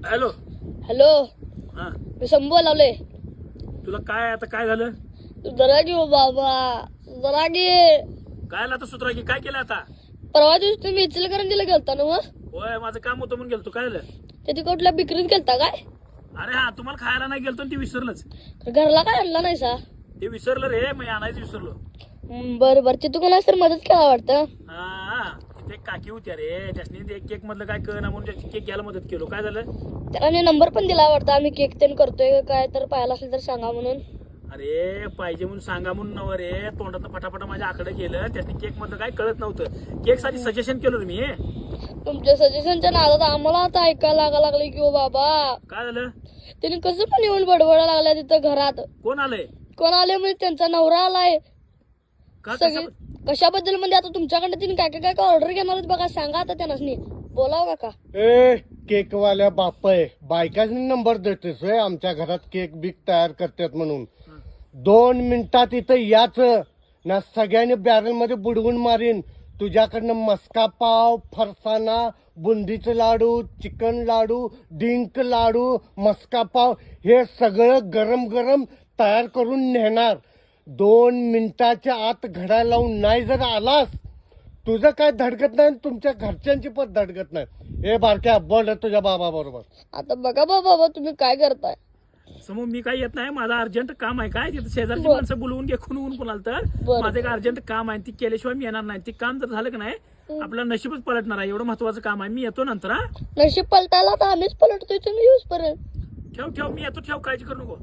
Hello. Hello, हा, मी शंभू लावले. तुला काय आता काय झालं? जरा घे हो बाबा, जरा घे. काय आता सुधरा की काय केलं आता? परवा दिवशी तुम्ही इचलकरंजीला गेलता ना मग? होय, माझं काम होतं म्हणून गेलतो. काय झालं? ते कुठल्या बिक्रीत गेलता काय? अरे हा, तुम्हाला खायला नाही गेलतो ते विसरलंच. घरला काय आणला नाही सा? ते विसरलं रे, मी आणायचं विसरलो. बरं बरं, तिथं कोणाच तर मदत केला वाटतं. हा, तिथे काकी होत्या रे, त्यासनी ते केक मधलं काय कळना म्हणून केक घ्यायला मदत केलो. काय झालं? त्याला नंबर पण दिला वाटतं, आम्ही केक तेन करतोय काय तर पाहिला असेल तर सांगा म्हणून. अरे पाहिजे म्हणून सांगा म्हणून नव रे, तोंडात फटाफटा माझ्या आकडे गेलं. त्यासनी केक मधलं काय कळत नव्हतं. केक साठी सजेशन केलं रे मी. तुमच्या सजेशनच्या नादात आम्हाला आता ऐकायला लागले की हो बाबा. काय झालं? त्यांनी कसं पण येऊन बडबडा लागला तिथं घरात. कोण आलंय? कोण आले म्हणजे त्यांचा नवरा आलाय. का सगळे कशाबद्दल म्हणजे आता तुमच्याकडे तिने काय काय काय ऑर्डर घेणार आहेत बघा, सांगा आता त्यांना. बोलाव का? ए केकवाल्या बाप आहे, बायकांनी नंबर देतेस होय आमच्या घरात केक बिक तयार करतात म्हणून. 2 मिनिटात इथं याच ना, सगळ्यांनी बॅरल मध्ये बुडवून मारीन. तुझ्याकडनं मस्का पाव, फरसाणा, बुंदीचे लाडू, चिकन लाडू, डिंक लाडू, मस्का पाव हे सगळं गरम गरम तयार करून नेणार. 2 मिनिटाच्या आत घड्याळ लावून नाही जर आलास, तुझं काय धडकत नाही, तुमच्या घरच्यांची पण धडकत नाही. हे बारक्या बोल तुझ्या बाबा बरोबर. आता बघा बाबा तुम्ही काय करताय. समोर मी काय येत नाही, माझं अर्जंट काम आहे. काय तिथं शेजारची बर. माणसं बोलवून घे खून कोणाला तर. बर. माझं एक अर्जंट काम आहे, ती केल्याशिवाय मी येणार नाही. ते काम जर झालं की नाही, आपलं नशीबच पलटणार आहे. एवढं महत्वाचं काम आहे. मी येतो नंतर. हा, नशीब पलटायला तर आम्हीच पलटतोय, तुम्ही येऊस पर्यंत. ठेव ठेव, मी येतो. ठेव, काळजी करू नको.